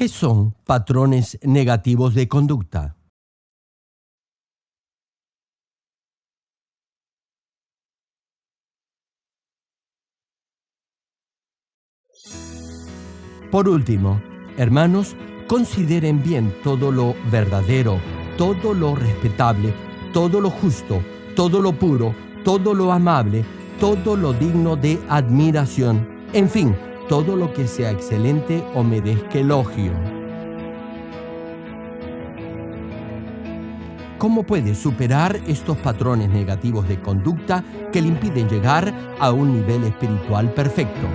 ¿Qué son patrones negativos de conducta? Por último, hermanos, consideren bien todo lo verdadero, todo lo respetable, todo lo justo, todo lo puro, todo lo amable, todo lo digno de admiración, en fin, todo lo que sea excelente o merezca elogio. ¿Cómo puede superar estos patrones negativos de conducta que le impiden llegar a un nivel espiritual perfecto?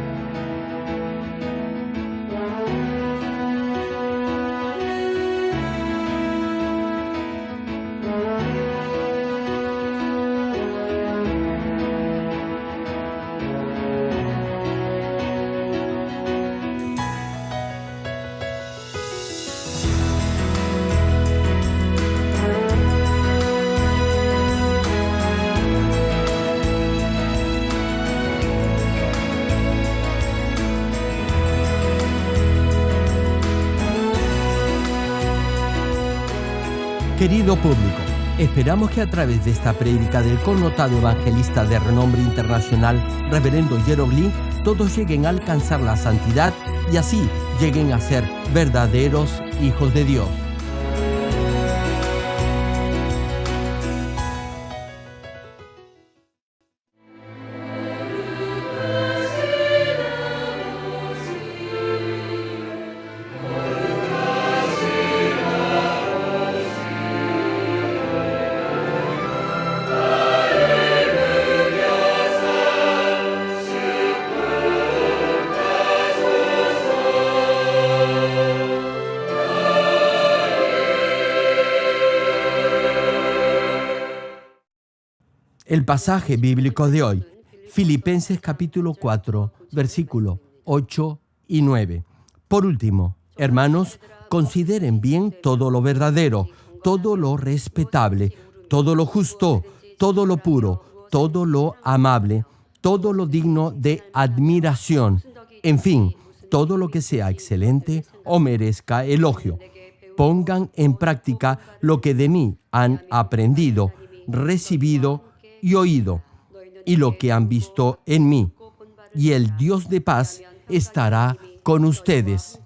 Querido público, esperamos que a través de esta prédica del connotado evangelista de renombre internacional, Reverendo Gerald Lee, todos lleguen a alcanzar la santidad y así lleguen a ser verdaderos hijos de Dios. El pasaje bíblico de hoy, Filipenses capítulo 4, versículo 8 y 9. Por último, hermanos, consideren bien todo lo verdadero, todo lo respetable, todo lo justo, todo lo puro, todo lo amable, todo lo digno de admiración, en fin, todo lo que sea excelente o merezca elogio. Pongan en práctica lo que de mí han aprendido, recibido y oído, y lo que han visto en mí, y el Dios de paz estará con ustedes.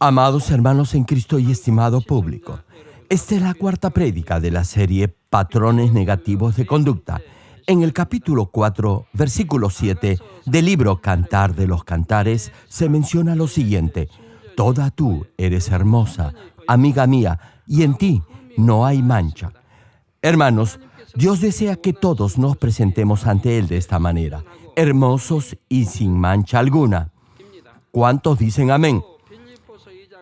Amados hermanos en Cristo y estimado público, esta es la cuarta prédica de la serie Patrones Negativos de Conducta. En el capítulo 4, versículo 7 del libro Cantar de los Cantares se menciona lo siguiente: Toda tú eres hermosa, amiga mía, y en ti no hay mancha. Hermanos, Dios desea que todos nos presentemos ante Él de esta manera, hermosos y sin mancha alguna. ¿Cuántos dicen amén?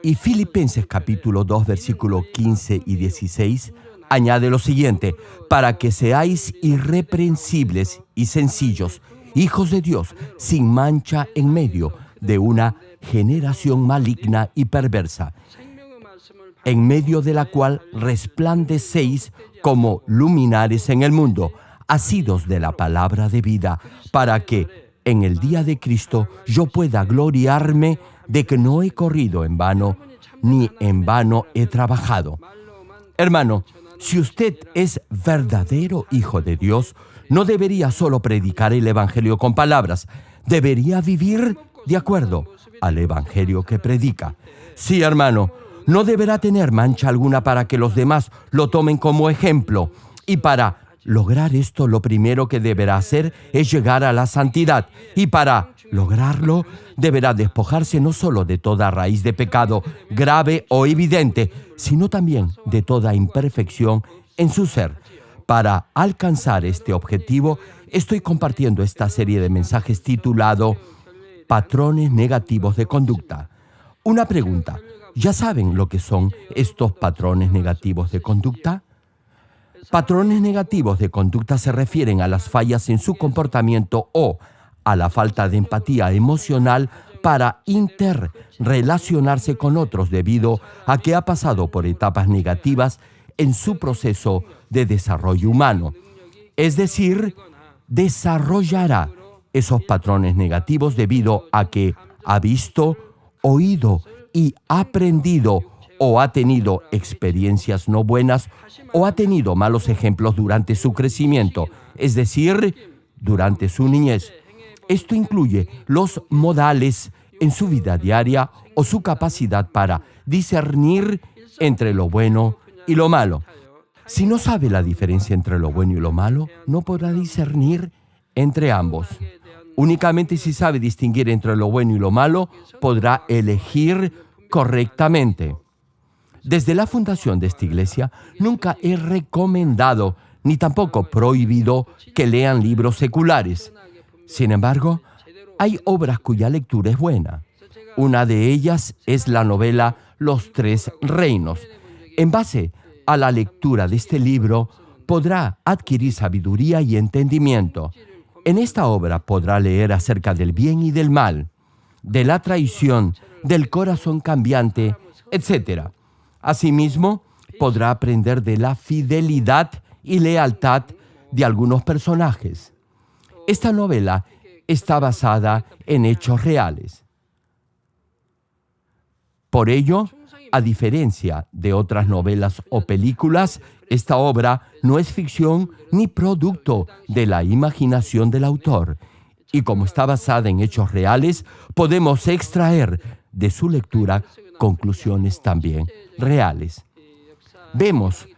Y Filipenses capítulo 2, versículo 15 y 16 añade lo siguiente: para que seáis irreprensibles y sencillos, hijos de Dios, sin mancha en medio de una generación maligna y perversa, en medio de la cual resplandecéis como luminares en el mundo, asidos de la palabra de vida, para que en el día de Cristo yo pueda gloriarme de que no he corrido en vano, ni en vano he trabajado. Hermano, si usted es verdadero hijo de Dios, no debería solo predicar el Evangelio con palabras, debería vivir de acuerdo al Evangelio que predica. Sí, hermano, no deberá tener mancha alguna para que los demás lo tomen como ejemplo. Y para lograr esto, lo primero que deberá hacer es llegar a la santidad. Y para lograrlo, deberá despojarse no solo de toda raíz de pecado grave o evidente, sino también de toda imperfección en su ser. Para alcanzar este objetivo, estoy compartiendo esta serie de mensajes titulado Patrones Negativos de Conducta. Una pregunta: ¿ya saben lo que son estos patrones negativos de conducta? Patrones negativos de conducta se refieren a las fallas en su comportamiento o a la falta de empatía emocional para interrelacionarse con otros debido a que ha pasado por etapas negativas en su proceso de desarrollo humano. Es decir, desarrollará esos patrones negativos debido a que ha visto, oído y aprendido o ha tenido experiencias no buenas o ha tenido malos ejemplos durante su crecimiento, es decir, durante su niñez. Esto incluye los modales en su vida diaria o su capacidad para discernir entre lo bueno y lo malo. Si no sabe la diferencia entre lo bueno y lo malo, no podrá discernir entre ambos. Únicamente si sabe distinguir entre lo bueno y lo malo, podrá elegir correctamente. Desde la fundación de esta iglesia, nunca he recomendado ni tampoco prohibido que lean libros seculares. Sin embargo, hay obras cuya lectura es buena. Una de ellas es la novela Los Tres Reinos. En base a la lectura de este libro, podrá adquirir sabiduría y entendimiento. En esta obra podrá leer acerca del bien y del mal, de la traición, del corazón cambiante, etc. Asimismo, podrá aprender de la fidelidad y lealtad de algunos personajes. Esta novela está basada en hechos reales. Por ello, a diferencia de otras novelas o películas, esta obra no es ficción ni producto de la imaginación del autor. Y como está basada en hechos reales, podemos extraer de su lectura conclusiones también reales. Vemos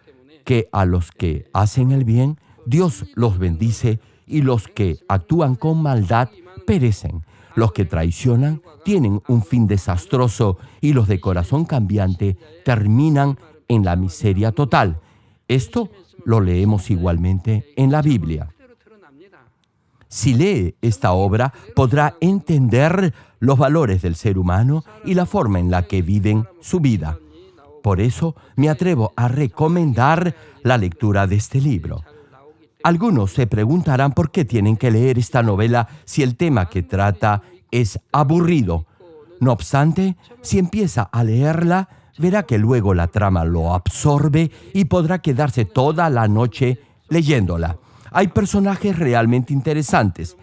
que a los que hacen el bien, Dios los bendice, y los que actúan con maldad perecen. Los que traicionan tienen un fin desastroso, y los de corazón cambiante terminan en la miseria total. Esto lo leemos igualmente en la Biblia. Si lee esta obra, podrá entender los valores del ser humano y la forma en la que viven su vida. Por eso me atrevo a recomendar la lectura de este libro. Algunos se preguntarán por qué tienen que leer esta novela si el tema que trata es aburrido. No obstante, si empieza a leerla, verá que luego la trama lo absorbe y podrá quedarse toda la noche leyéndola. Hay personajes realmente interesantes.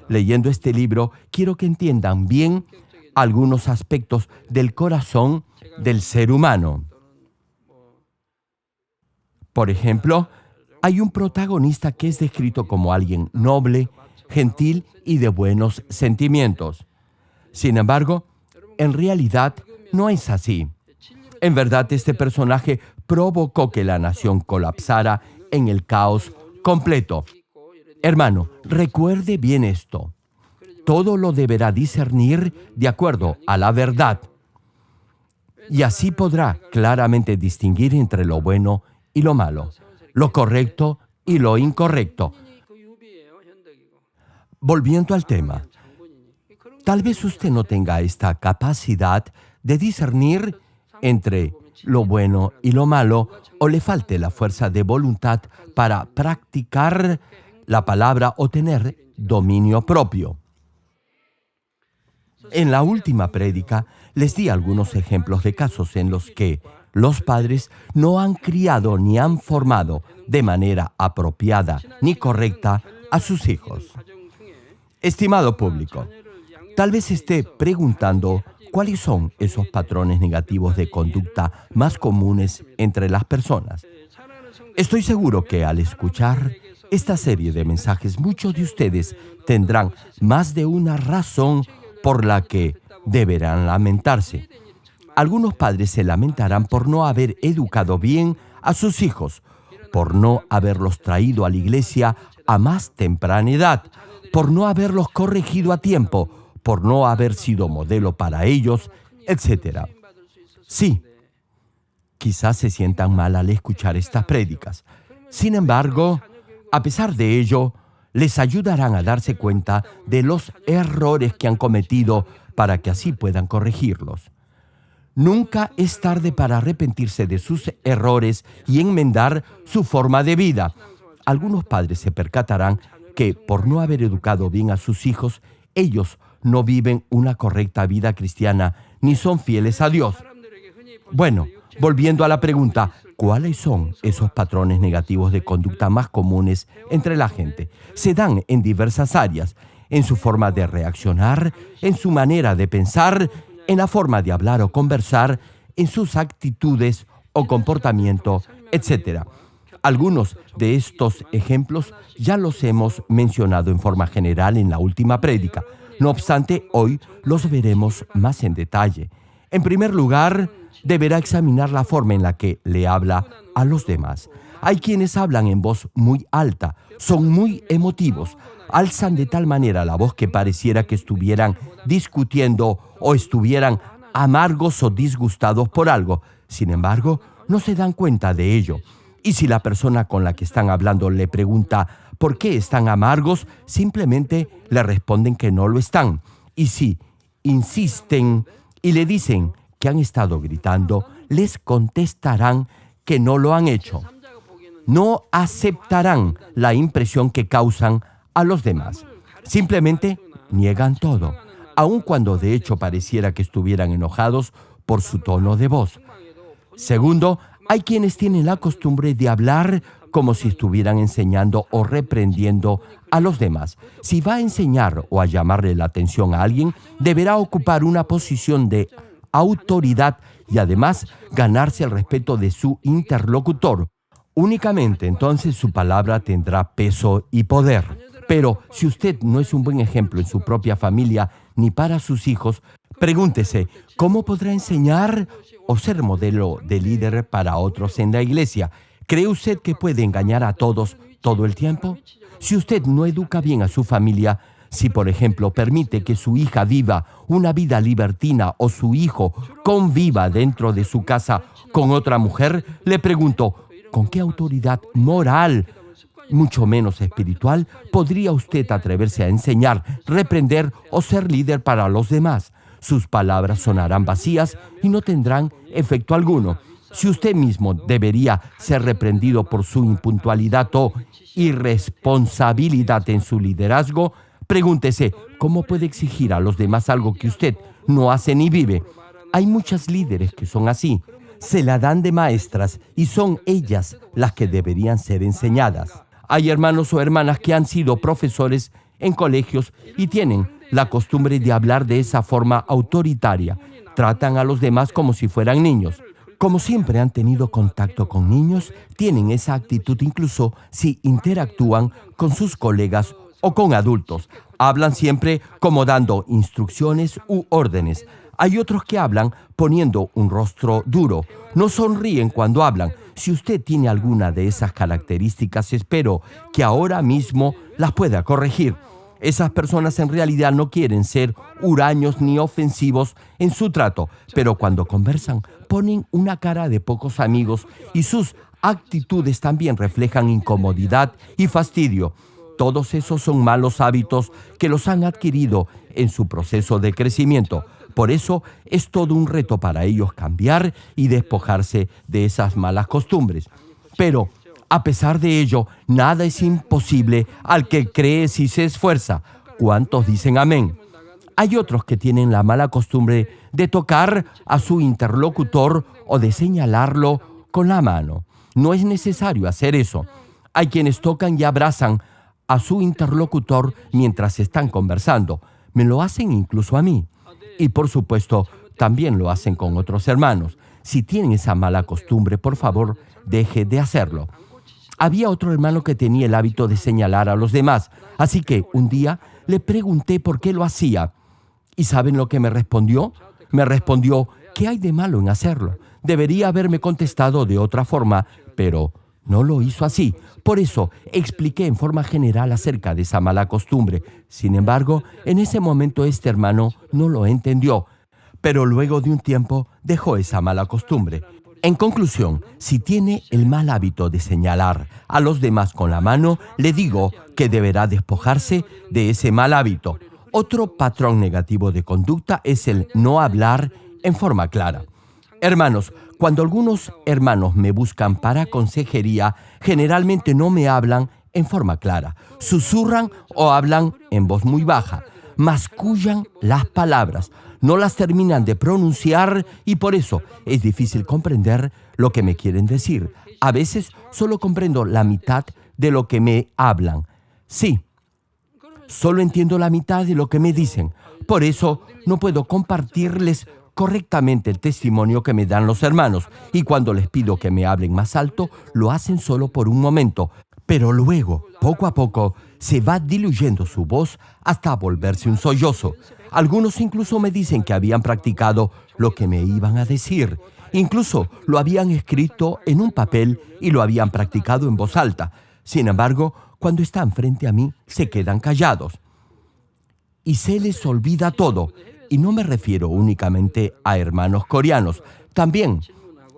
Leyendo este libro, quiero que entiendan bien algunos aspectos del corazón del ser humano. Por ejemplo, hay un protagonista que es descrito como alguien noble, gentil y de buenos sentimientos. Sin embargo, en realidad, no es así. En verdad, este personaje provocó que la nación colapsara en el caos completo. Hermano, recuerde bien esto. Todo lo deberá discernir de acuerdo a la verdad. Y así podrá claramente distinguir entre lo bueno y lo malo, lo correcto y lo incorrecto. Volviendo al tema, tal vez usted no tenga esta capacidad de discernir entre lo bueno y lo malo, o le falte la fuerza de voluntad para practicar la palabra o tener dominio propio. En la última prédica les di algunos ejemplos de casos en los que los padres no han criado ni han formado de manera apropiada ni correcta a sus hijos. Estimado público, tal vez esté preguntando cuáles son esos patrones negativos de conducta más comunes entre las personas. Estoy seguro que al escuchar esta serie de mensajes, muchos de ustedes tendrán más de una razón por la que deberán lamentarse. Algunos padres se lamentarán por no haber educado bien a sus hijos, por no haberlos traído a la iglesia a más temprana edad, por no haberlos corregido a tiempo, por no haber sido modelo para ellos, etc. Sí, quizás se sientan mal al escuchar estas prédicas. Sin embargo, a pesar de ello, les ayudarán a darse cuenta de los errores que han cometido para que así puedan corregirlos. Nunca es tarde para arrepentirse de sus errores y enmendar su forma de vida. Algunos padres se percatarán que por no haber educado bien a sus hijos, ellos no viven una correcta vida cristiana ni son fieles a Dios. Bueno, volviendo a la pregunta, ¿cuáles son esos patrones negativos de conducta más comunes entre la gente? Se dan en diversas áreas, en su forma de reaccionar, en su manera de pensar, en la forma de hablar o conversar, en sus actitudes o comportamiento, etc. Algunos de estos ejemplos ya los hemos mencionado en forma general en la última prédica. No obstante, hoy los veremos más en detalle. En primer lugar, deberá examinar la forma en la que le habla a los demás. Hay quienes hablan en voz muy alta, son muy emotivos, alzan de tal manera la voz que pareciera que estuvieran discutiendo o estuvieran amargos o disgustados por algo. Sin embargo, no se dan cuenta de ello. Y si la persona con la que están hablando le pregunta ¿por qué están amargos?, simplemente le responden que no lo están. Y si insisten y le dicen que han estado gritando, les contestarán que no lo han hecho. No aceptarán la impresión que causan a los demás. Simplemente niegan todo, aun cuando de hecho pareciera que estuvieran enojados por su tono de voz. Segundo, hay quienes tienen la costumbre de hablar como si estuvieran enseñando o reprendiendo a los demás. Si va a enseñar o a llamarle la atención a alguien, deberá ocupar una posición de autoridad y además ganarse el respeto de su interlocutor. Únicamente entonces su palabra tendrá peso y poder. Pero si usted no es un buen ejemplo en su propia familia ni para sus hijos, pregúntese, ¿cómo podrá enseñar o ser modelo de líder para otros en la iglesia? ¿Cree usted que puede engañar a todos todo el tiempo? Si usted no educa bien a su familia, si por ejemplo permite que su hija viva una vida libertina o su hijo conviva dentro de su casa con otra mujer, le pregunto, ¿con qué autoridad moral, mucho menos espiritual, podría usted atreverse a enseñar, reprender o ser líder para los demás? Sus palabras sonarán vacías y no tendrán efecto alguno. Si usted mismo debería ser reprendido por su impuntualidad o irresponsabilidad en su liderazgo, pregúntese, ¿cómo puede exigir a los demás algo que usted no hace ni vive? Hay muchas líderes que son así. Se la dan de maestras y son ellas las que deberían ser enseñadas. Hay hermanos o hermanas que han sido profesores en colegios y tienen la costumbre de hablar de esa forma autoritaria. Tratan a los demás como si fueran niños. Como siempre han tenido contacto con niños, tienen esa actitud incluso si interactúan con sus colegas o con adultos. Hablan siempre como dando instrucciones u órdenes. Hay otros que hablan poniendo un rostro duro. No sonríen cuando hablan. Si usted tiene alguna de esas características, espero que ahora mismo las pueda corregir. Esas personas en realidad no quieren ser huraños ni ofensivos en su trato, pero cuando conversan ponen una cara de pocos amigos y sus actitudes también reflejan incomodidad y fastidio. Todos esos son malos hábitos que los han adquirido en su proceso de crecimiento. Por eso es todo un reto para ellos cambiar y despojarse de esas malas costumbres. Pero, a pesar de ello, nada es imposible al que cree si se esfuerza. ¿Cuántos dicen amén? Hay otros que tienen la mala costumbre de tocar a su interlocutor o de señalarlo con la mano. No es necesario hacer eso. Hay quienes tocan y abrazan a su interlocutor mientras están conversando. Me lo hacen incluso a mí. Y por supuesto, también lo hacen con otros hermanos. Si tienen esa mala costumbre, por favor, deje de hacerlo. Había otro hermano que tenía el hábito de señalar a los demás, así que un día le pregunté por qué lo hacía. ¿Y saben lo que me respondió? Me respondió, ¿qué hay de malo en hacerlo? Debería haberme contestado de otra forma, pero no lo hizo así. Por eso expliqué en forma general acerca de esa mala costumbre. Sin embargo, en ese momento este hermano no lo entendió, pero luego de un tiempo dejó esa mala costumbre. En conclusión, si tiene el mal hábito de señalar a los demás con la mano, le digo que deberá despojarse de ese mal hábito. Otro patrón negativo de conducta es el no hablar en forma clara. Hermanos, cuando algunos hermanos me buscan para consejería, generalmente no me hablan en forma clara. Susurran o hablan en voz muy baja. Mascullan las palabras. No las terminan de pronunciar y por eso es difícil comprender lo que me quieren decir. A veces solo comprendo la mitad de lo que me hablan. Sí, solo entiendo la mitad de lo que me dicen. Por eso no puedo compartirles correctamente el testimonio que me dan los hermanos. Y cuando les pido que me hablen más alto, lo hacen solo por un momento. Pero luego, poco a poco, se va diluyendo su voz hasta volverse un sollozo. Algunos incluso me dicen que habían practicado lo que me iban a decir. Incluso lo habían escrito en un papel y lo habían practicado en voz alta. Sin embargo, cuando están frente a mí, se quedan callados. Y se les olvida todo. Y no me refiero únicamente a hermanos coreanos. También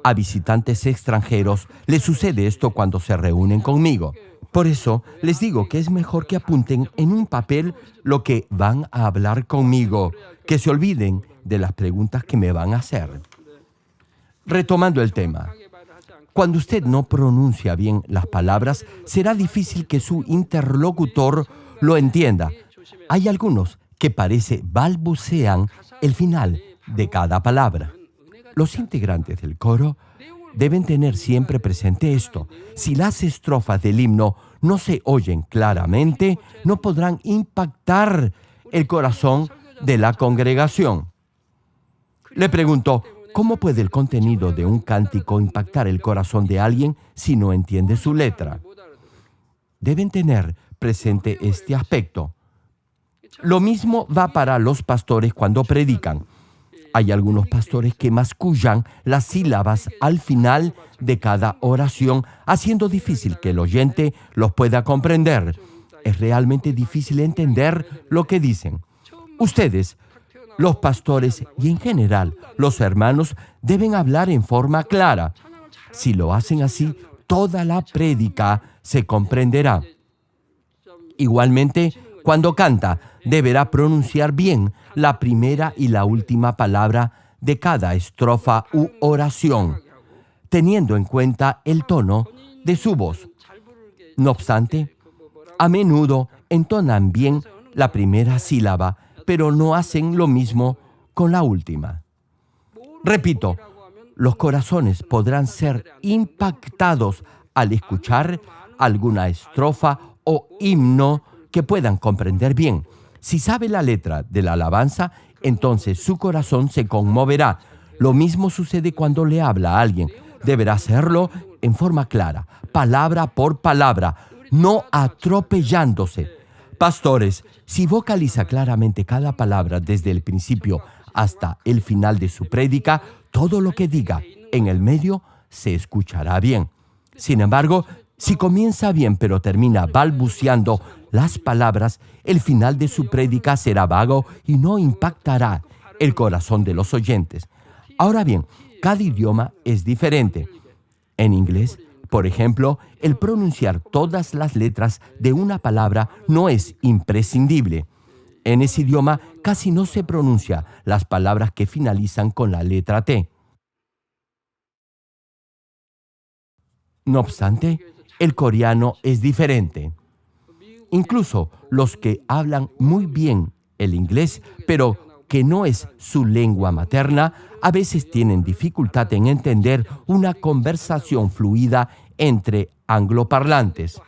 a visitantes extranjeros les sucede esto cuando se reúnen conmigo. Por eso les digo que es mejor que apunten en un papel lo que van a hablar conmigo, que se olviden de las preguntas que me van a hacer. Retomando el tema, cuando usted no pronuncia bien las palabras, será difícil que su interlocutor lo entienda. Hay algunos que parece balbucean el final de cada palabra. Los integrantes del coro deben tener siempre presente esto. Si las estrofas del himno no se oyen claramente, no podrán impactar el corazón de la congregación. Le pregunto, ¿cómo puede el contenido de un cántico impactar el corazón de alguien si no entiende su letra? Deben tener presente este aspecto. Lo mismo va para los pastores cuando predican. Hay algunos pastores que mascullan las sílabas al final de cada oración, haciendo difícil que el oyente los pueda comprender. Es realmente difícil entender lo que dicen. Ustedes, los pastores y en general los hermanos, deben hablar en forma clara. Si lo hacen así, toda la prédica se comprenderá. Igualmente, cuando canta, deberá pronunciar bien la primera y la última palabra de cada estrofa u oración, teniendo en cuenta el tono de su voz. No obstante, a menudo entonan bien la primera sílaba, pero no hacen lo mismo con la última. Repito, los corazones podrán ser impactados al escuchar alguna estrofa o himno que puedan comprender bien. Si sabe la letra de la alabanza, entonces su corazón se conmoverá. Lo mismo sucede cuando le habla a alguien. Deberá hacerlo en forma clara, palabra por palabra, no atropellándose. Pastores, si vocaliza claramente cada palabra desde el principio hasta el final de su prédica, todo lo que diga en el medio se escuchará bien. Sin embargo, si comienza bien pero termina balbuceando las palabras, el final de su prédica será vago y no impactará el corazón de los oyentes. Ahora bien, cada idioma es diferente. En inglés, por ejemplo, el pronunciar todas las letras de una palabra no es imprescindible. En ese idioma casi no se pronuncia las palabras que finalizan con la letra T. No obstante, el coreano es diferente. Incluso los que hablan muy bien el inglés, pero que no es su lengua materna, a veces tienen dificultad en entender una conversación fluida entre angloparlantes.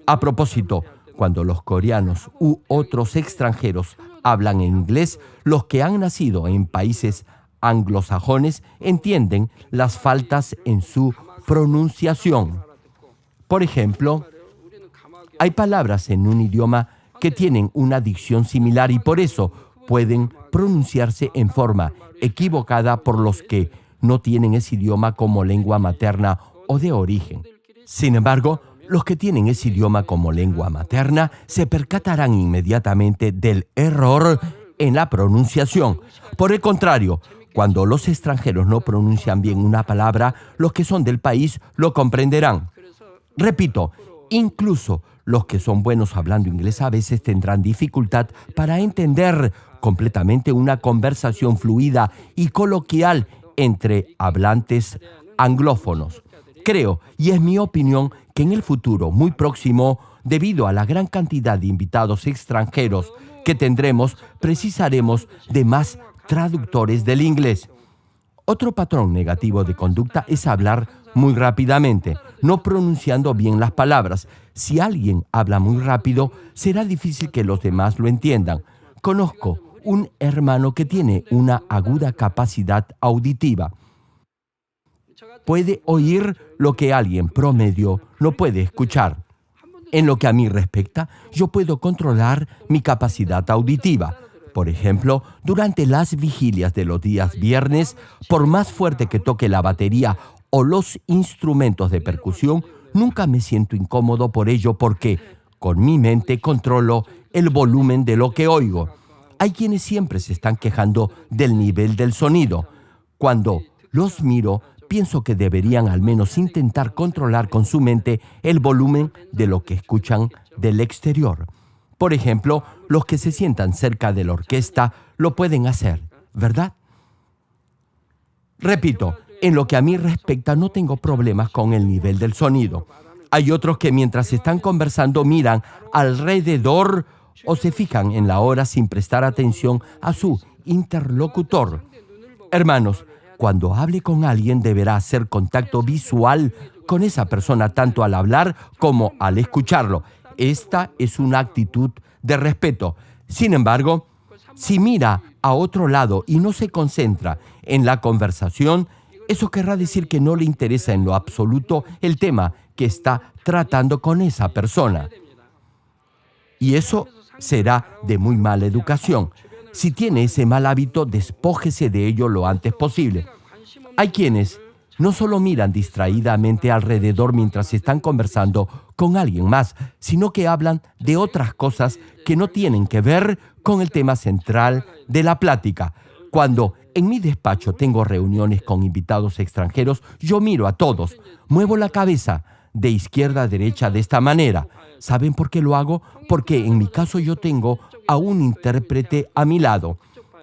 A propósito, cuando los coreanos u otros extranjeros hablan en inglés, los que han nacido en países anglosajones entienden las faltas en su pronunciación. Por ejemplo, hay palabras en un idioma que tienen una dicción similar y por eso pueden pronunciarse en forma equivocada por los que no tienen ese idioma como lengua materna o de origen. Sin embargo, los que tienen ese idioma como lengua materna se percatarán inmediatamente del error en la pronunciación. Por el contrario, cuando los extranjeros no pronuncian bien una palabra, los que son del país lo comprenderán. Repito, incluso los que son buenos hablando inglés a veces tendrán dificultad para entender completamente una conversación fluida y coloquial entre hablantes anglófonos. Creo, y es mi opinión, que en el futuro muy próximo, debido a la gran cantidad de invitados extranjeros que tendremos, precisaremos de más traductores del inglés. Otro patrón negativo de conducta es hablar muy rápidamente, no pronunciando bien las palabras. Si alguien habla muy rápido, será difícil que los demás lo entiendan. Conozco un hermano que tiene una aguda capacidad auditiva. Puede oír lo que alguien promedio no puede escuchar. En lo que a mí respecta, yo puedo controlar mi capacidad auditiva. Por ejemplo, durante las vigilias de los días viernes, por más fuerte que toque la batería o los instrumentos de percusión, nunca me siento incómodo por ello porque con mi mente controlo el volumen de lo que oigo. Hay quienes siempre se están quejando del nivel del sonido. Cuando los miro, pienso que deberían al menos intentar controlar con su mente el volumen de lo que escuchan del exterior. Por ejemplo, los que se sientan cerca de la orquesta lo pueden hacer, ¿verdad? Repito, en lo que a mí respecta no tengo problemas con el nivel del sonido. Hay otros que mientras están conversando miran alrededor o se fijan en la hora sin prestar atención a su interlocutor. Hermanos, cuando hable con alguien deberá hacer contacto visual con esa persona tanto al hablar como al escucharlo. Esta es una actitud de respeto. Sin embargo, si mira a otro lado y no se concentra en la conversación, eso querrá decir que no le interesa en lo absoluto el tema que está tratando con esa persona. Y eso será de muy mala educación. Si tiene ese mal hábito, despójese de ello lo antes posible. Hay quienes no solo miran distraídamente alrededor mientras están conversando con alguien más, sino que hablan de otras cosas que no tienen que ver con el tema central de la plática. Cuando en mi despacho tengo reuniones con invitados extranjeros, yo miro a todos, muevo la cabeza de izquierda a derecha de esta manera. ¿Saben por qué lo hago? Porque en mi caso yo tengo a un intérprete a mi lado.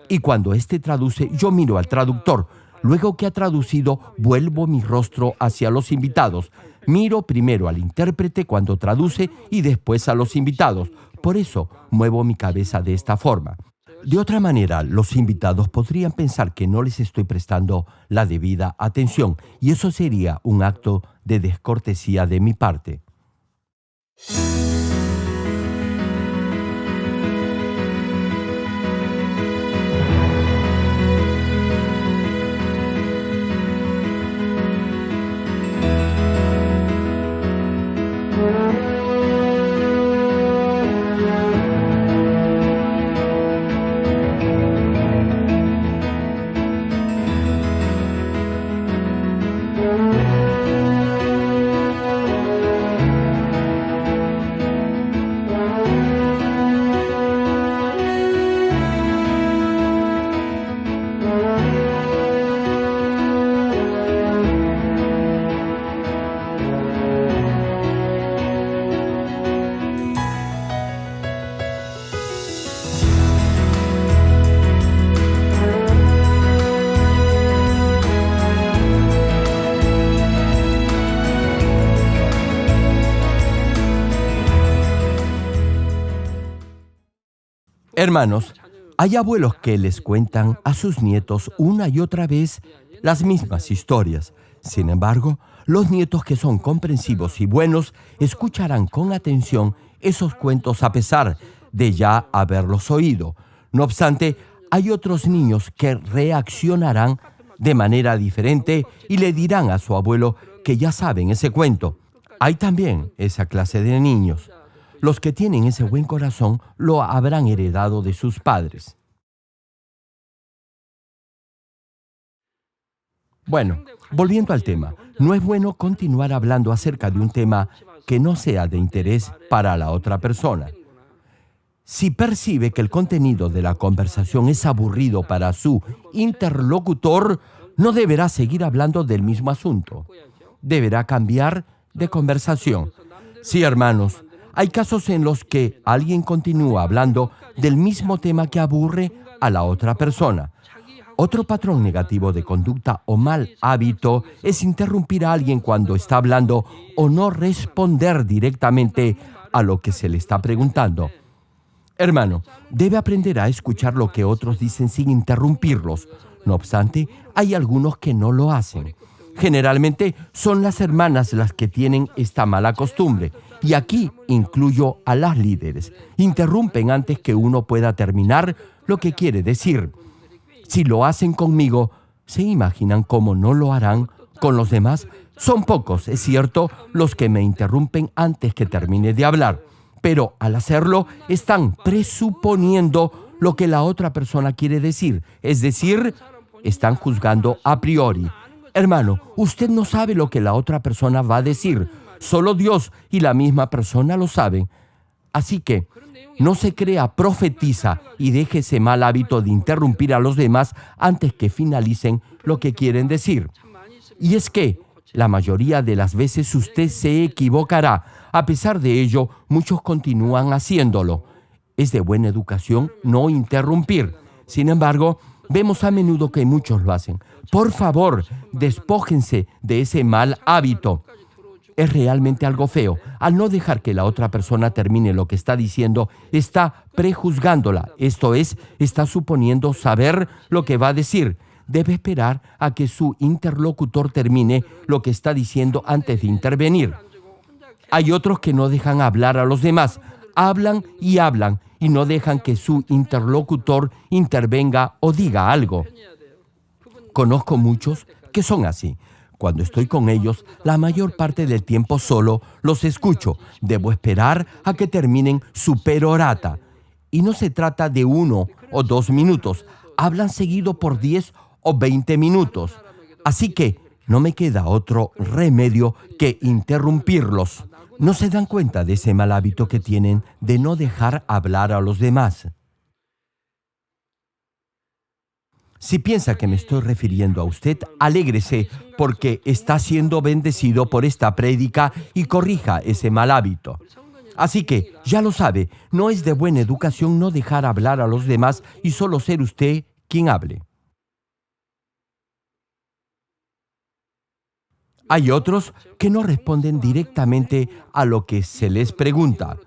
Y cuando éste traduce, yo miro al traductor. Luego que ha traducido, vuelvo mi rostro hacia los invitados. Miro primero al intérprete cuando traduce y después a los invitados. Por eso muevo mi cabeza de esta forma. De otra manera, los invitados podrían pensar que no les estoy prestando la debida atención y eso sería un acto de descortesía de mi parte. Hermanos, hay abuelos que les cuentan a sus nietos una y otra vez las mismas historias. Sin embargo, los nietos que son comprensivos y buenos escucharán con atención esos cuentos a pesar de ya haberlos oído. No obstante, hay otros niños que reaccionarán de manera diferente y le dirán a su abuelo que ya saben ese cuento. Hay también esa clase de niños. Los que tienen ese buen corazón lo habrán heredado de sus padres. Bueno, volviendo al tema, no es bueno continuar hablando acerca de un tema que no sea de interés para la otra persona. Si percibe que el contenido de la conversación es aburrido para su interlocutor, no deberá seguir hablando del mismo asunto. Deberá cambiar de conversación. Sí, hermanos, hay casos en los que alguien continúa hablando del mismo tema que aburre a la otra persona. Otro patrón negativo de conducta o mal hábito es interrumpir a alguien cuando está hablando o no responder directamente a lo que se le está preguntando. Hermano, debe aprender a escuchar lo que otros dicen sin interrumpirlos. No obstante, hay algunos que no lo hacen. Generalmente son las hermanas las que tienen esta mala costumbre. Y aquí incluyo a las líderes. Interrumpen antes que uno pueda terminar lo que quiere decir. Si lo hacen conmigo, ¿se imaginan cómo no lo harán con los demás? Son pocos, es cierto, los que me interrumpen antes que termine de hablar. Pero al hacerlo, están presuponiendo lo que la otra persona quiere decir. Es decir, están juzgando a priori. Hermano, usted no sabe lo que la otra persona va a decir. Solo Dios y la misma persona lo saben. Así que no se crea profetiza y deje ese mal hábito de interrumpir a los demás antes que finalicen lo que quieren decir. Y es que la mayoría de las veces usted se equivocará. A pesar de ello, muchos continúan haciéndolo. Es de buena educación no interrumpir. Sin embargo, vemos a menudo que muchos lo hacen. Por favor, despójense de ese mal hábito. Es realmente algo feo. Al no dejar que la otra persona termine lo que está diciendo, está prejuzgándola. Esto es, está suponiendo saber lo que va a decir. Debe esperar a que su interlocutor termine lo que está diciendo antes de intervenir. Hay otros que no dejan hablar a los demás. Hablan y no dejan que su interlocutor intervenga o diga algo. Conozco muchos que son así. Cuando estoy con ellos, la mayor parte del tiempo solo los escucho. Debo esperar a que terminen su perorata. Y no se trata de 1 o 2 minutos. Hablan seguido por 10 o 20 minutos. Así que no me queda otro remedio que interrumpirlos. No se dan cuenta de ese mal hábito que tienen de no dejar hablar a los demás. Si piensa que me estoy refiriendo a usted, alégrese porque está siendo bendecido por esta prédica y corrija ese mal hábito. Así que, ya lo sabe, no es de buena educación no dejar hablar a los demás y solo ser usted quien hable. Hay otros que no responden directamente a lo que se les pregunta.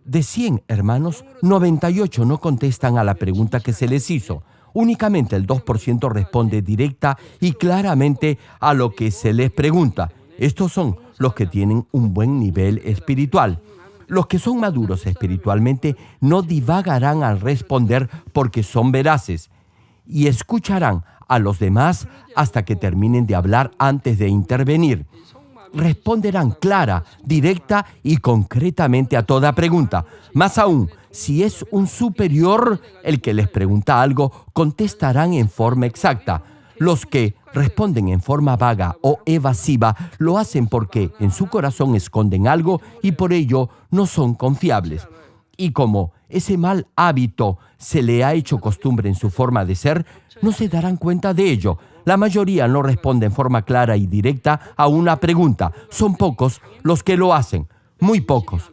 De 100 hermanos, 98 no contestan a la pregunta que se les hizo. Únicamente el 2% responde directa y claramente a lo que se les pregunta. Estos son los que tienen un buen nivel espiritual. Los que son maduros espiritualmente no divagarán al responder porque son veraces y escucharán a los demás hasta que terminen de hablar antes de intervenir. Responderán clara, directa y concretamente a toda pregunta. Más aún, si es un superior el que les pregunta algo, contestarán en forma exacta. Los que responden en forma vaga o evasiva lo hacen porque en su corazón esconden algo y por ello no son confiables. Y como ese mal hábito se le ha hecho costumbre en su forma de ser, no se darán cuenta de ello. La mayoría no responde en forma clara y directa a una pregunta. Son pocos los que lo hacen, muy pocos.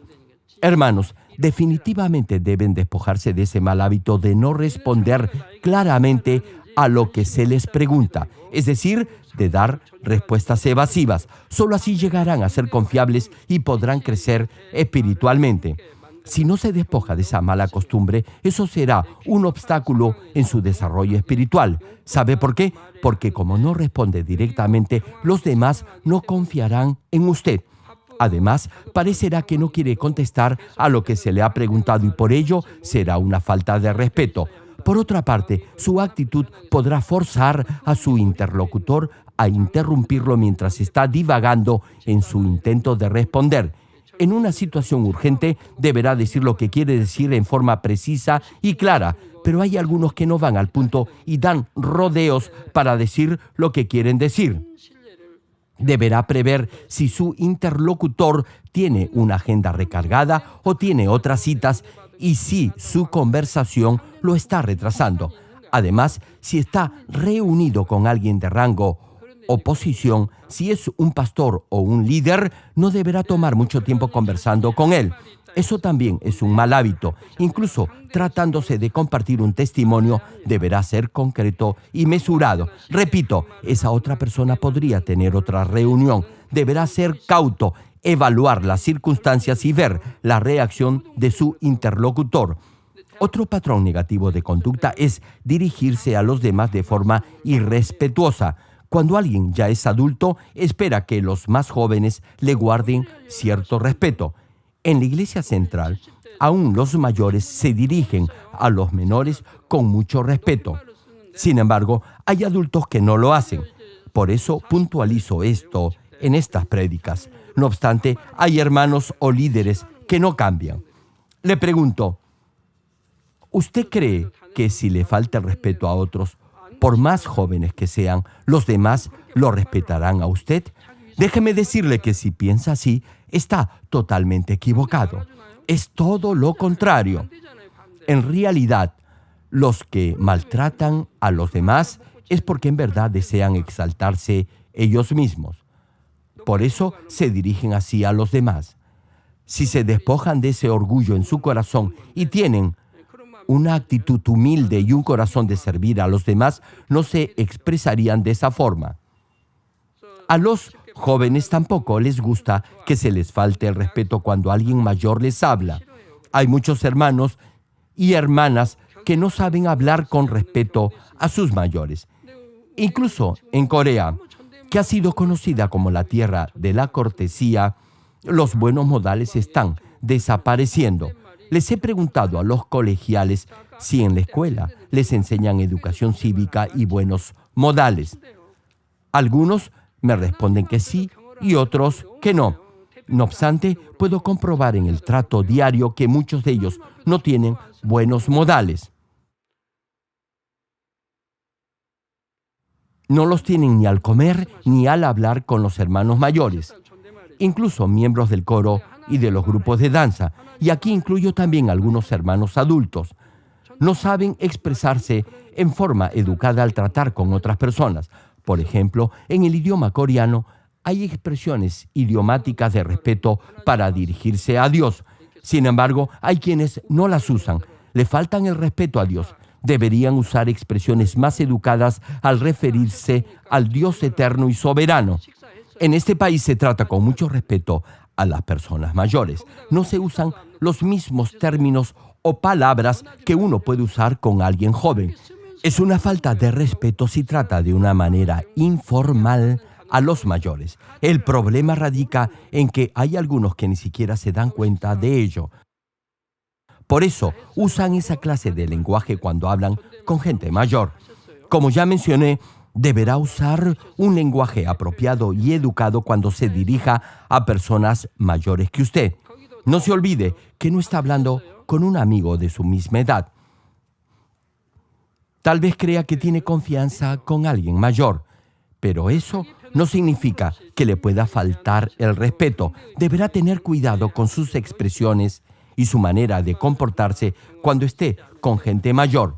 Hermanos, definitivamente deben despojarse de ese mal hábito de no responder claramente a lo que se les pregunta, es decir, de dar respuestas evasivas. Solo así llegarán a ser confiables y podrán crecer espiritualmente. Si no se despoja de esa mala costumbre, eso será un obstáculo en su desarrollo espiritual. ¿Sabe por qué? Porque como no responde directamente, los demás no confiarán en usted. Además, parecerá que no quiere contestar a lo que se le ha preguntado y por ello será una falta de respeto. Por otra parte, su actitud podrá forzar a su interlocutor a interrumpirlo mientras está divagando en su intento de responder. En una situación urgente, deberá decir lo que quiere decir en forma precisa y clara, pero hay algunos que no van al punto y dan rodeos para decir lo que quieren decir. Deberá prever si su interlocutor tiene una agenda recargada o tiene otras citas y si su conversación lo está retrasando. Además, si está reunido con alguien de rango o posición, si es un pastor o un líder, no deberá tomar mucho tiempo conversando con él. Eso también es un mal hábito. Incluso tratándose de compartir un testimonio, deberá ser concreto y mesurado. Repito, esa otra persona podría tener otra reunión. Deberá ser cauto, evaluar las circunstancias y ver la reacción de su interlocutor. Otro patrón negativo de conducta es dirigirse a los demás de forma irrespetuosa. Cuando alguien ya es adulto, espera que los más jóvenes le guarden cierto respeto. En la iglesia central, aún los mayores se dirigen a los menores con mucho respeto. Sin embargo, hay adultos que no lo hacen. Por eso puntualizo esto en estas prédicas. No obstante, hay hermanos o líderes que no cambian. Le pregunto, ¿usted cree que si le falta el respeto a otros, por más jóvenes que sean, los demás lo respetarán a usted? Déjeme decirle que si piensa así, está totalmente equivocado. Es todo lo contrario. En realidad, los que maltratan a los demás es porque en verdad desean exaltarse ellos mismos. Por eso se dirigen así a los demás. Si se despojan de ese orgullo en su corazón y tienen una actitud humilde y un corazón de servir a los demás, no se expresarían de esa forma. A los jóvenes tampoco les gusta que se les falte el respeto cuando alguien mayor les habla. Hay muchos hermanos y hermanas que no saben hablar con respeto a sus mayores. Incluso en Corea, que ha sido conocida como la tierra de la cortesía, los buenos modales están desapareciendo. Les he preguntado a los colegiales si en la escuela les enseñan educación cívica y buenos modales. Algunos me responden que sí y otros que no. No obstante, puedo comprobar en el trato diario que muchos de ellos no tienen buenos modales. No los tienen ni al comer ni al hablar con los hermanos mayores, incluso miembros del coro y de los grupos de danza. Y aquí incluyo también algunos hermanos adultos. No saben expresarse en forma educada al tratar con otras personas. Por ejemplo, en el idioma coreano hay expresiones idiomáticas de respeto para dirigirse a Dios. Sin embargo, hay quienes no las usan. Le faltan el respeto a Dios. Deberían usar expresiones más educadas al referirse al Dios eterno y soberano. En este país se trata con mucho respeto a las personas mayores. No se usan los mismos términos o palabras que uno puede usar con alguien joven. Es una falta de respeto si trata de una manera informal a los mayores. El problema radica en que hay algunos que ni siquiera se dan cuenta de ello. Por eso usan esa clase de lenguaje cuando hablan con gente mayor. Como ya mencioné, deberá usar un lenguaje apropiado y educado cuando se dirija a personas mayores que usted. No se olvide que no está hablando con un amigo de su misma edad. Tal vez crea que tiene confianza con alguien mayor, pero eso no significa que le pueda faltar el respeto. Deberá tener cuidado con sus expresiones y su manera de comportarse cuando esté con gente mayor.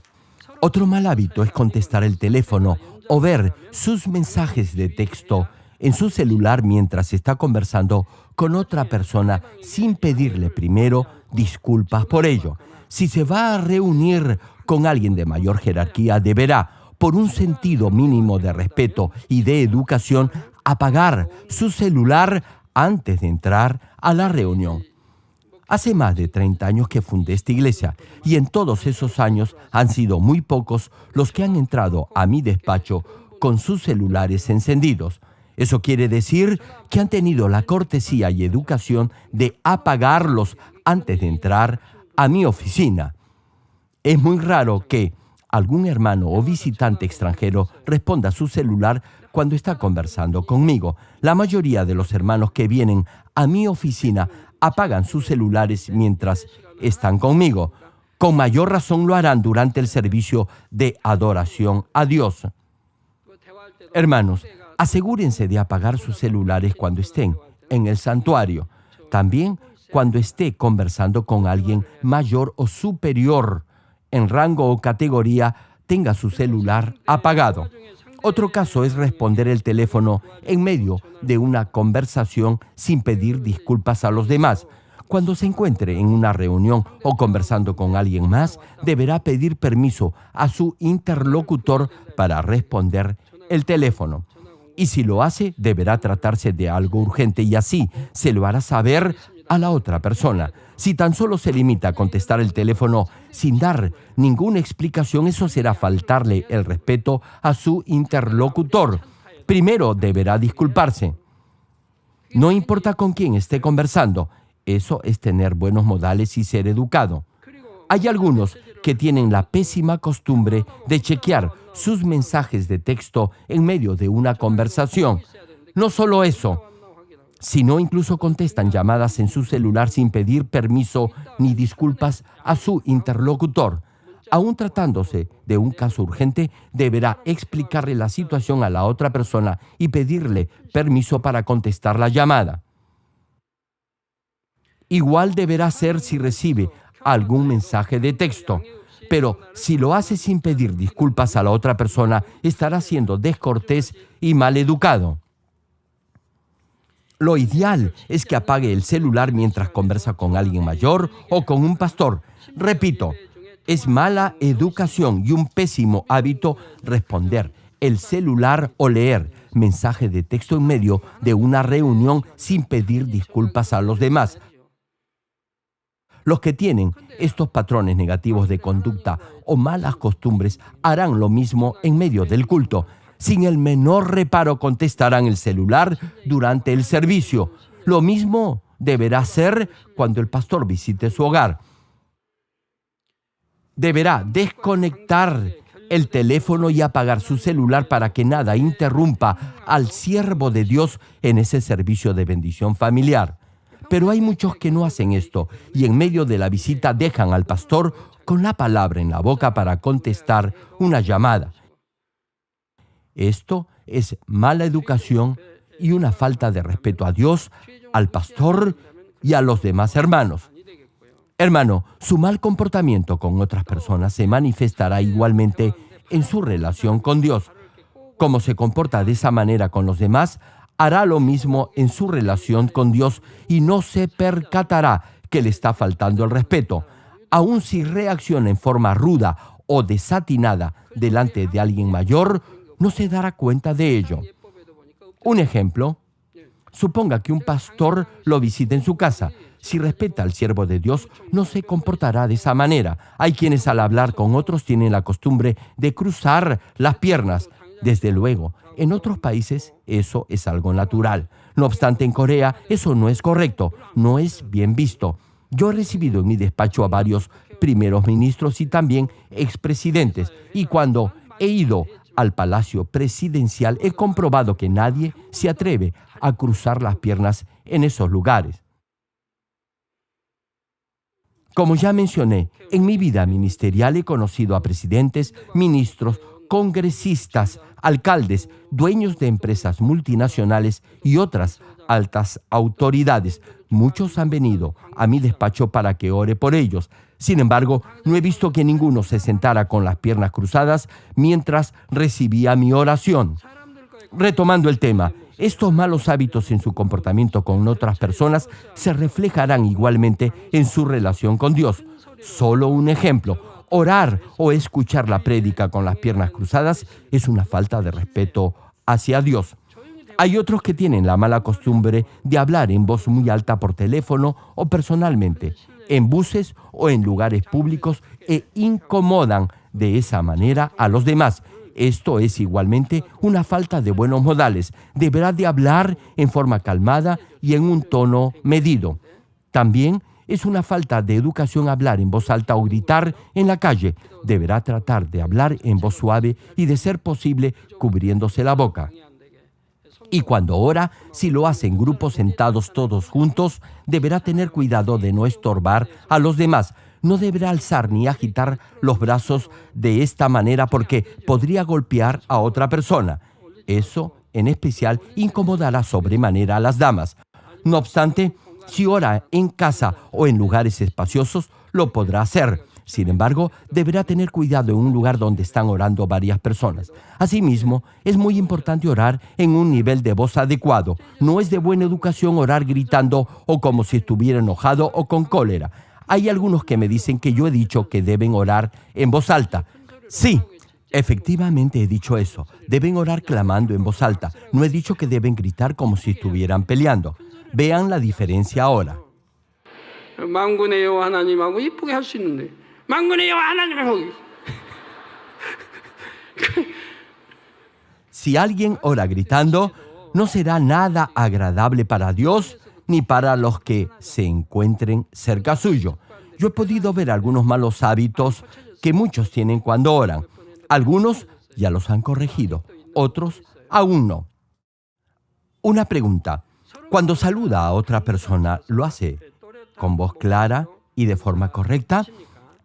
Otro mal hábito es contestar el teléfono o ver sus mensajes de texto en su celular mientras está conversando con otra persona sin pedirle primero disculpas por ello. Si se va a reunir con alguien de mayor jerarquía, deberá, por un sentido mínimo de respeto y de educación, apagar su celular antes de entrar a la reunión. Hace más de 30 años que fundé esta iglesia y en todos esos años han sido muy pocos los que han entrado a mi despacho con sus celulares encendidos. Eso quiere decir que han tenido la cortesía y educación de apagarlos antes de entrar a mi oficina. Es muy raro que algún hermano o visitante extranjero responda a su celular cuando está conversando conmigo. La mayoría de los hermanos que vienen a mi oficina apagan sus celulares mientras están conmigo. Con mayor razón lo harán durante el servicio de adoración a Dios. Hermanos, asegúrense de apagar sus celulares cuando estén en el santuario. También cuando esté conversando con alguien mayor o superior en rango o categoría, tenga su celular apagado. Otro caso es responder el teléfono en medio de una conversación sin pedir disculpas a los demás. Cuando se encuentre en una reunión o conversando con alguien más, deberá pedir permiso a su interlocutor para responder el teléfono. Y si lo hace, deberá tratarse de algo urgente y así se lo hará saber a la otra persona. Si tan solo se limita a contestar el teléfono sin dar ninguna explicación, eso será faltarle el respeto a su interlocutor. Primero deberá disculparse. No importa con quién esté conversando, eso es tener buenos modales y ser educado. Hay algunos que tienen la pésima costumbre de chequear sus mensajes de texto en medio de una conversación. No solo eso, sino incluso contestan llamadas en su celular sin pedir permiso ni disculpas a su interlocutor. Aún tratándose de un caso urgente, deberá explicarle la situación a la otra persona y pedirle permiso para contestar la llamada. Igual deberá hacer si recibe algún mensaje de texto. Pero si lo hace sin pedir disculpas a la otra persona, estará siendo descortés y maleducado. Lo ideal es que apague el celular mientras conversa con alguien mayor o con un pastor. Repito, es mala educación y un pésimo hábito responder el celular o leer mensajes de texto en medio de una reunión sin pedir disculpas a los demás. Los que tienen estos patrones negativos de conducta o malas costumbres harán lo mismo en medio del culto. Sin el menor reparo contestarán el celular durante el servicio. Lo mismo deberá hacer cuando el pastor visite su hogar. Deberá desconectar el teléfono y apagar su celular para que nada interrumpa al siervo de Dios en ese servicio de bendición familiar. Pero hay muchos que no hacen esto y en medio de la visita dejan al pastor con la palabra en la boca para contestar una llamada. Esto es mala educación y una falta de respeto a Dios, al pastor y a los demás hermanos. Hermano, su mal comportamiento con otras personas se manifestará igualmente en su relación con Dios. Como se comporta de esa manera con los demás, hará lo mismo en su relación con Dios y no se percatará que le está faltando el respeto. Aun si reacciona en forma ruda o desatinada delante de alguien mayor, no se dará cuenta de ello. Un ejemplo, suponga que un pastor lo visite en su casa. Si respeta al siervo de Dios, no se comportará de esa manera. Hay quienes al hablar con otros tienen la costumbre de cruzar las piernas. Desde luego, en otros países eso es algo natural. No obstante, en Corea eso no es correcto, no es bien visto. Yo he recibido en mi despacho a varios primeros ministros y también expresidentes. Y cuando he ido al Palacio Presidencial, he comprobado que nadie se atreve a cruzar las piernas en esos lugares. Como ya mencioné, en mi vida ministerial he conocido a presidentes, ministros, congresistas, alcaldes, dueños de empresas multinacionales y otras altas autoridades. Muchos han venido a mi despacho para que ore por ellos. Sin embargo, no he visto que ninguno se sentara con las piernas cruzadas mientras recibía mi oración. Retomando el tema, estos malos hábitos en su comportamiento con otras personas se reflejarán igualmente en su relación con Dios. Solo un ejemplo. Orar o escuchar la prédica con las piernas cruzadas es una falta de respeto hacia Dios. Hay otros que tienen la mala costumbre de hablar en voz muy alta por teléfono o personalmente, en buses o en lugares públicos e incomodan de esa manera a los demás. Esto es igualmente una falta de buenos modales. Deberá de hablar en forma calmada y en un tono medido. También es una falta de educación hablar en voz alta o gritar en la calle. Deberá tratar de hablar en voz suave y, de ser posible, cubriéndose la boca. Y cuando ora, si lo hace en grupos sentados todos juntos, deberá tener cuidado de no estorbar a los demás. No deberá alzar ni agitar los brazos de esta manera porque podría golpear a otra persona. Eso, en especial, incomodará sobremanera a las damas. No obstante, si ora en casa o en lugares espaciosos, lo podrá hacer. Sin embargo, deberá tener cuidado en un lugar donde están orando varias personas. Asimismo, es muy importante orar en un nivel de voz adecuado. No es de buena educación orar gritando o como si estuviera enojado o con cólera. Hay algunos que me dicen que yo he dicho que deben orar en voz alta. Sí, efectivamente he dicho eso. Deben orar clamando en voz alta. No he dicho que deben gritar como si estuvieran peleando. Vean la diferencia ahora. 만군의 여호와 하나님하고 이쁘게 할 수 있는데 만군의 여호와 하나님하고 Si alguien ora gritando, no será nada agradable para Dios ni para los que se encuentren cerca suyo. Yo he podido ver algunos malos hábitos que muchos tienen cuando oran. Algunos ya los han corregido, otros aún no. Una pregunta. Cuando saluda a otra persona, ¿lo hace con voz clara y de forma correcta?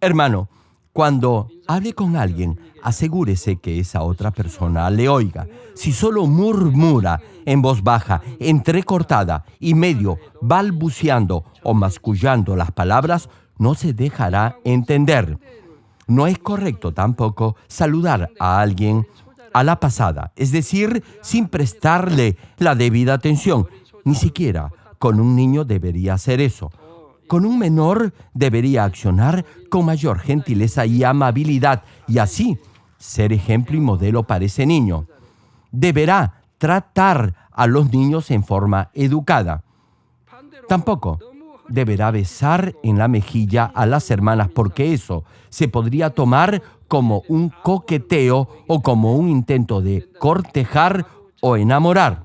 Hermano, cuando hable con alguien, asegúrese que esa otra persona le oiga. Si solo murmura en voz baja, entrecortada y medio balbuceando o mascullando las palabras, no se dejará entender. No es correcto tampoco saludar a alguien a la pasada, es decir, sin prestarle la debida atención. Ni siquiera con un niño debería hacer eso. Con un menor debería accionar con mayor gentileza y amabilidad y así ser ejemplo y modelo para ese niño. Deberá tratar a los niños en forma educada. Tampoco deberá besar en la mejilla a las hermanas porque eso se podría tomar como un coqueteo o como un intento de cortejar o enamorar.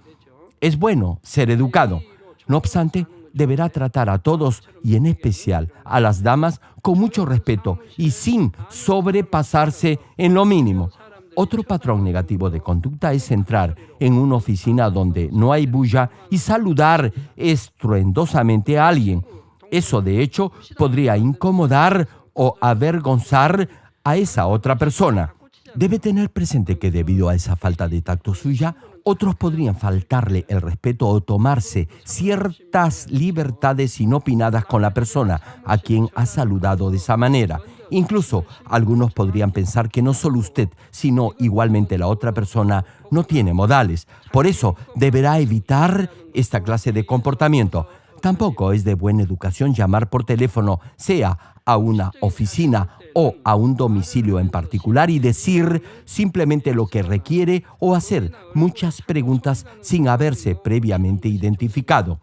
Es bueno ser educado. No obstante, deberá tratar a todos y en especial a las damas con mucho respeto y sin sobrepasarse en lo mínimo. Otro patrón negativo de conducta es entrar en una oficina donde no hay bulla y saludar estruendosamente a alguien. Eso, de hecho, podría incomodar o avergonzar a esa otra persona. Debe tener presente que debido a esa falta de tacto suya, otros podrían faltarle el respeto o tomarse ciertas libertades inopinadas con la persona a quien ha saludado de esa manera. Incluso algunos podrían pensar que no solo usted, sino igualmente la otra persona no tiene modales. Por eso deberá evitar esta clase de comportamiento. Tampoco es de buena educación llamar por teléfono, sea a una oficina o a un domicilio en particular, y decir simplemente lo que requiere o hacer muchas preguntas sin haberse previamente identificado.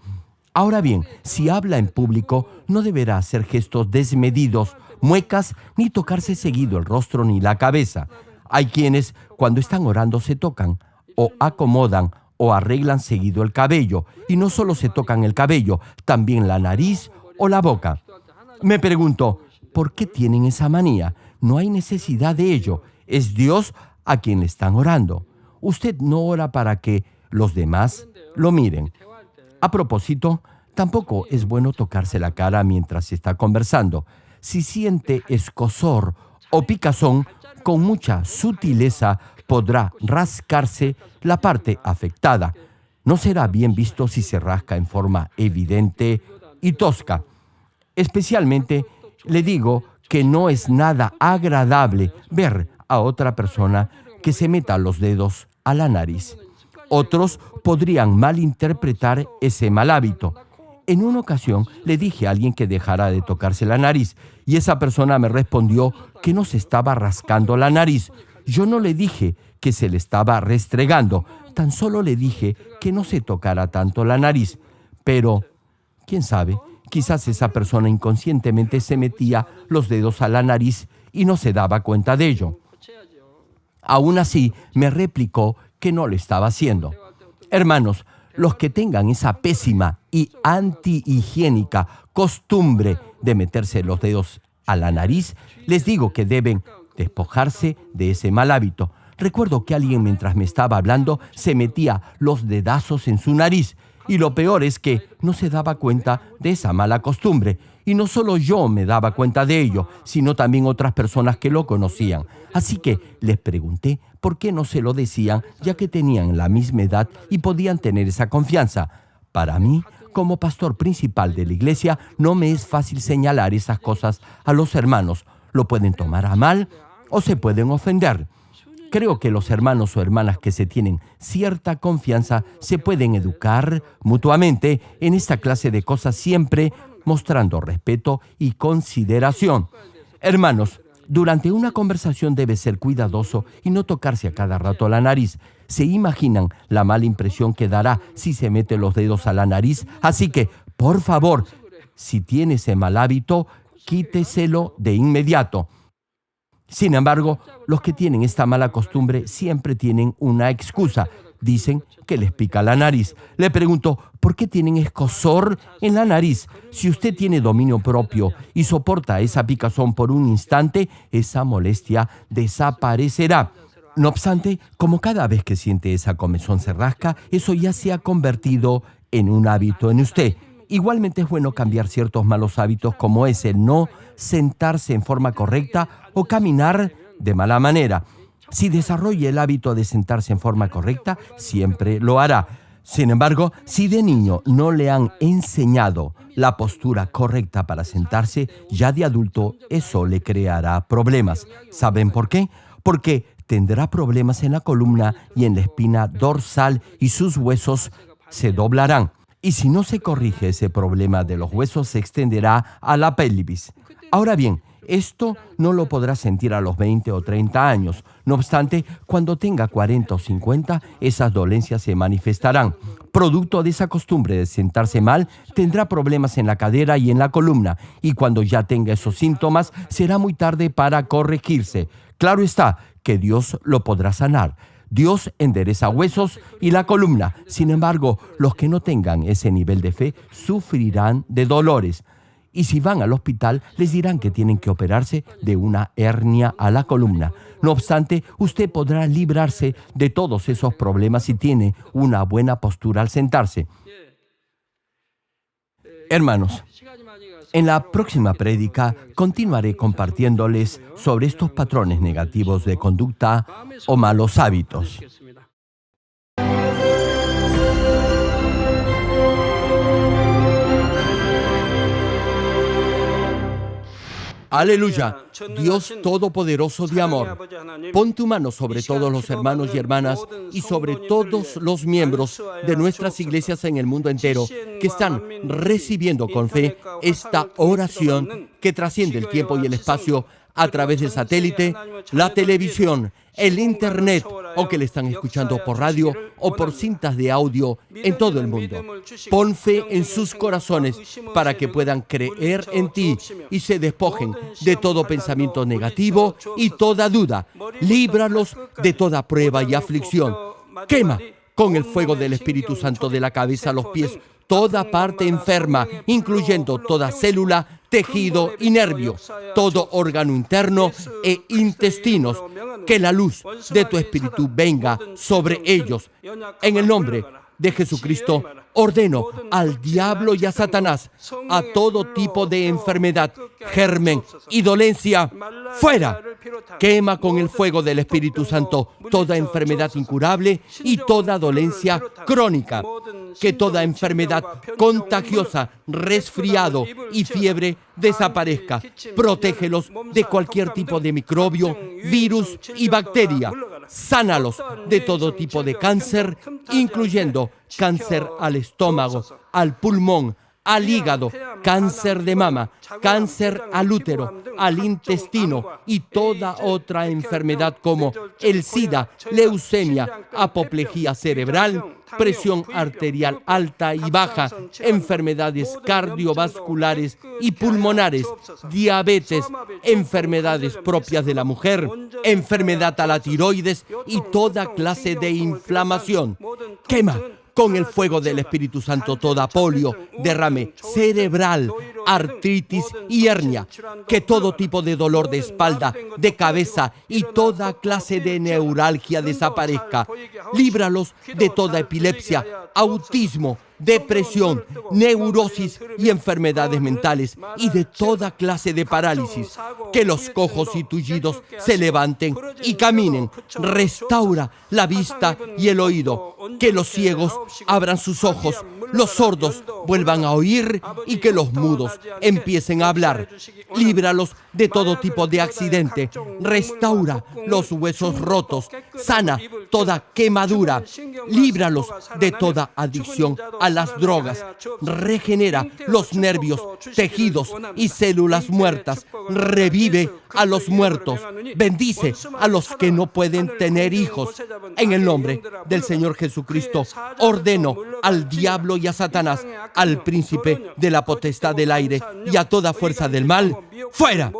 Ahora bien, si habla en público, no deberá hacer gestos desmedidos, muecas, ni tocarse seguido el rostro ni la cabeza. Hay quienes, cuando están orando, se tocan o acomodan o arreglan seguido el cabello, y no solo se tocan el cabello, también la nariz o la boca. Me pregunto, ¿por qué tienen esa manía? No hay necesidad de ello. Es Dios a quien le están orando. Usted no ora para que los demás lo miren. A propósito, tampoco es bueno tocarse la cara mientras está conversando. Si siente escozor o picazón, con mucha sutileza podrá rascarse la parte afectada. No será bien visto si se rasca en forma evidente y tosca. Especialmente, le digo que no es nada agradable ver a otra persona que se meta los dedos a la nariz. Otros podrían malinterpretar ese mal hábito. En una ocasión le dije a alguien que dejara de tocarse la nariz y esa persona me respondió que no se estaba rascando la nariz. Yo no le dije que se le estaba restregando, tan solo le dije que no se tocara tanto la nariz. Pero, quién sabe, quizás esa persona inconscientemente se metía los dedos a la nariz y no se daba cuenta de ello. Aún así, me replicó que no lo estaba haciendo. Hermanos, los que tengan esa pésima y antihigiénica costumbre de meterse los dedos a la nariz, les digo que deben despojarse de ese mal hábito. Recuerdo que alguien, mientras me estaba hablando, se metía los dedazos en su nariz. Y lo peor es que no se daba cuenta de esa mala costumbre. Y no solo yo me daba cuenta de ello, sino también otras personas que lo conocían. Así que les pregunté por qué no se lo decían, ya que tenían la misma edad y podían tener esa confianza. Para mí, como pastor principal de la iglesia, no me es fácil señalar esas cosas a los hermanos. Lo pueden tomar a mal o se pueden ofender. Creo que los hermanos o hermanas que se tienen cierta confianza se pueden educar mutuamente en esta clase de cosas, siempre mostrando respeto y consideración. Hermanos, durante una conversación debe ser cuidadoso y no tocarse a cada rato la nariz. ¿Se imaginan la mala impresión que dará si se mete los dedos a la nariz? Así que, por favor, si tiene ese mal hábito, quíteselo de inmediato. Sin embargo, los que tienen esta mala costumbre siempre tienen una excusa. Dicen que les pica la nariz. Le pregunto, ¿por qué tienen escozor en la nariz? Si usted tiene dominio propio y soporta esa picazón por un instante, esa molestia desaparecerá. No obstante, como cada vez que siente esa comezón se rasca, eso ya se ha convertido en un hábito en usted. Igualmente es bueno cambiar ciertos malos hábitos, como es el no sentarse en forma correcta o caminar de mala manera. Si desarrolla el hábito de sentarse en forma correcta, siempre lo hará. Sin embargo, si de niño no le han enseñado la postura correcta para sentarse, ya de adulto eso le creará problemas. ¿Saben por qué? Porque tendrá problemas en la columna y en la espina dorsal y sus huesos se doblarán. Y si no se corrige ese problema de los huesos, se extenderá a la pelvis. Ahora bien, esto no lo podrá sentir a los 20 o 30 años. No obstante, cuando tenga 40 o 50, esas dolencias se manifestarán. Producto de esa costumbre de sentarse mal, tendrá problemas en la cadera y en la columna. Y cuando ya tenga esos síntomas, será muy tarde para corregirse. Claro está que Dios lo podrá sanar. Dios endereza huesos y la columna. Sin embargo, los que no tengan ese nivel de fe sufrirán de dolores. Y si van al hospital, les dirán que tienen que operarse de una hernia a la columna. No obstante, usted podrá librarse de todos esos problemas si tiene una buena postura al sentarse. Hermanos, en la próxima prédica continuaré compartiéndoles sobre estos patrones negativos de conducta o malos hábitos. Aleluya, Dios Todopoderoso de amor, pon tu mano sobre todos los hermanos y hermanas y sobre todos los miembros de nuestras iglesias en el mundo entero que están recibiendo con fe esta oración que trasciende el tiempo y el espacio a través del satélite, la televisión, el internet o que le están escuchando por radio o por cintas de audio en todo el mundo. Pon fe en sus corazones para que puedan creer en ti y se despojen de todo pensamiento negativo y toda duda. Líbralos de toda prueba y aflicción. Quema con el fuego del Espíritu Santo de la cabeza a los pies toda parte enferma, incluyendo toda célula, tejido y nervio, todo órgano interno e intestinos. Que la luz de tu Espíritu venga sobre ellos. En el nombre de Jesucristo, ordeno al diablo y a Satanás, a todo tipo de enfermedad, germen y dolencia, fuera. Quema con el fuego del Espíritu Santo toda enfermedad incurable y toda dolencia crónica. Que toda enfermedad contagiosa, resfriado y fiebre desaparezca. Protégelos de cualquier tipo de microbio, virus y bacteria. Sánalos de todo tipo de cáncer, incluyendo cáncer al estómago, al pulmón, al hígado, cáncer de mama, cáncer al útero, al intestino y toda otra enfermedad como el SIDA, leucemia, apoplejía cerebral, presión arterial alta y baja, enfermedades cardiovasculares y pulmonares, diabetes, enfermedades propias de la mujer, enfermedad a la tiroides y toda clase de inflamación. Quema con el fuego del Espíritu Santo toda polio, derrame cerebral, artritis y hernia, que todo tipo de dolor de espalda, de cabeza y toda clase de neuralgia desaparezca. Líbralos de toda epilepsia, autismo, depresión, neurosis y enfermedades mentales y de toda clase de parálisis. Que los cojos y tullidos se levanten y caminen. Restaura la vista y el oído. Que los ciegos abran sus ojos, los sordos vuelvan a oír y que los mudos empiecen a hablar. Líbralos de todo tipo de accidente. Restaura los huesos rotos. Sana toda quemadura. Líbralos de toda adicción a las drogas. Regenera los nervios, tejidos y células muertas. Revive a los muertos. Bendice a los que no pueden tener hijos. En el nombre del Señor Jesucristo, ordeno al diablo y a Satanás, al príncipe de la potestad del aire y a toda fuerza del mal, fuera.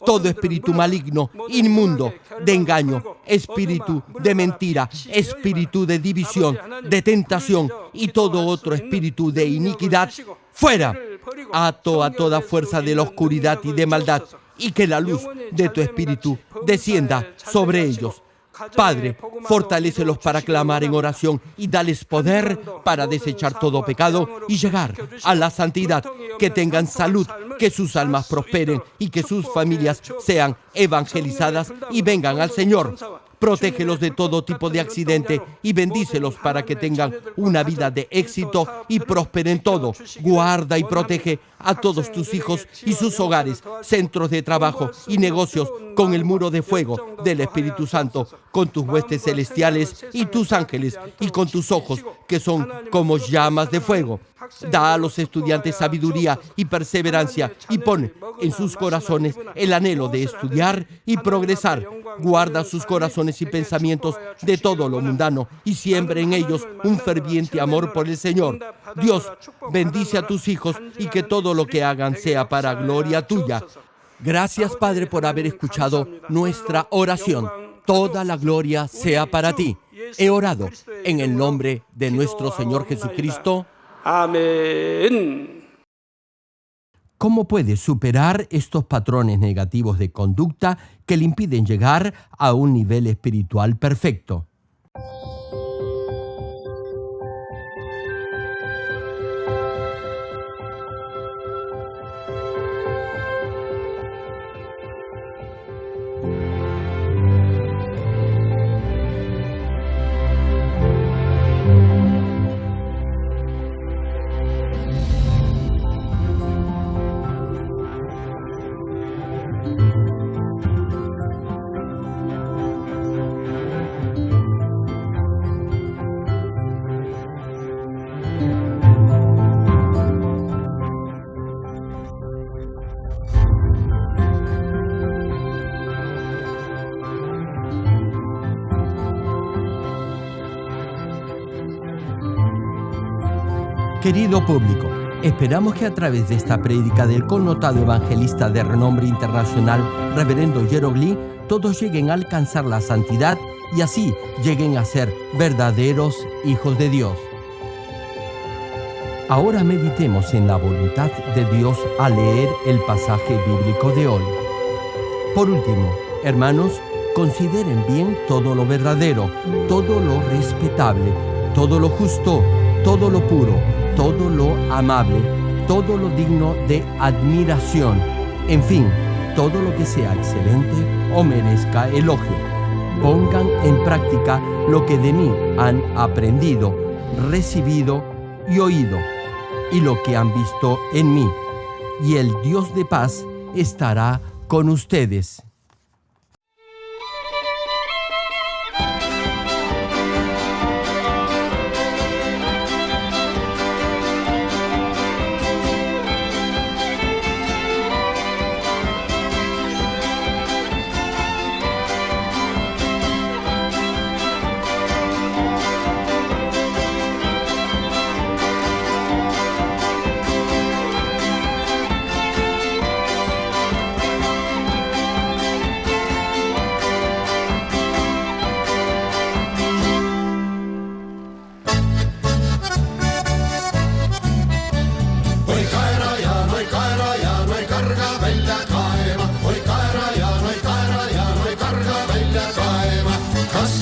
Todo espíritu maligno, inmundo, de engaño, espíritu de mentira, espíritu de división, de tentación y todo otro espíritu de iniquidad, fuera. Ato a toda fuerza de la oscuridad y de maldad, y que la luz de tu espíritu descienda sobre ellos. Padre, fortalécelos para clamar en oración y dales poder para desechar todo pecado y llegar a la santidad. Que tengan salud, que sus almas prosperen y que sus familias sean evangelizadas y vengan al Señor. Protégelos de todo tipo de accidente y bendícelos para que tengan una vida de éxito y prosperen todo. Guarda y protege a todos tus hijos y sus hogares, centros de trabajo y negocios con el muro de fuego del Espíritu Santo, con tus huestes celestiales y tus ángeles y con tus ojos que son como llamas de fuego. Da a los estudiantes sabiduría y perseverancia y pone en sus corazones el anhelo de estudiar y progresar. Guarda sus corazones y pensamientos de todo lo mundano y siembra en ellos un ferviente amor por el Señor. Dios, bendice a tus hijos y que todo lo que hagan sea para gloria tuya. Gracias, Padre, por haber escuchado nuestra oración. Toda la gloria sea para ti. He orado en el nombre de nuestro Señor Jesucristo. Amén. ¿Cómo puede superar estos patrones negativos de conducta que le impiden llegar a un nivel espiritual perfecto? Querido público, esperamos que a través de esta prédica del connotado evangelista de renombre internacional, Reverendo Gerald Lee, todos lleguen a alcanzar la santidad y así lleguen a ser verdaderos hijos de Dios. Ahora meditemos en la voluntad de Dios al leer el pasaje bíblico de hoy. Por último, hermanos, consideren bien todo lo verdadero, todo lo respetable, todo lo justo, todo lo puro, todo lo amable, todo lo digno de admiración, en fin, todo lo que sea excelente o merezca elogio. Pongan en práctica lo que de mí han aprendido, recibido y oído, y lo que han visto en mí, y el Dios de paz estará con ustedes.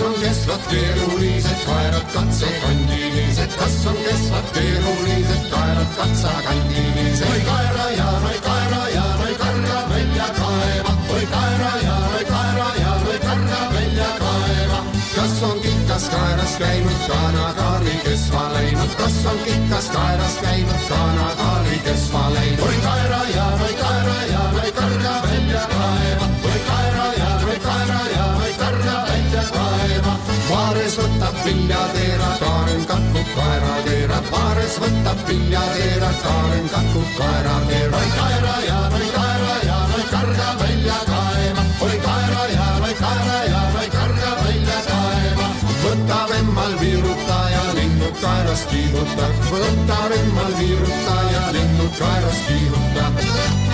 on kesvad keerulised kaerad katsekandilised, kas on kesvad keerulised kaerad katsekandilised. oi kaera ja oi kaera ja oi karga välja kaeva, oi kaera ja oi kaera ja oi karga välja kaeva. kas on kikas kaeras käinud kanakaari kesva läinud, kas on kikas kaeras käinud kanakaari kesva läinud. oi kaera ja oi kaera ja oi karga välja kaeva, oi kaera ja oi kaera ja oi karga välja kaeva. Vaares võtab viljateera, Kaaren katkub kaerakeera, Vaares võtab viljateera, Kaaren katkub kaerakeera. oi kaera ja oi kaera ja oi karga välja kaeva, oi kaera ja oi kaera ja oi karga välja kaeva. võta vemmal viiruta ja linnud kaeras kiiruta, võta vemmal viiruta ja linnud kaeras kiiruta.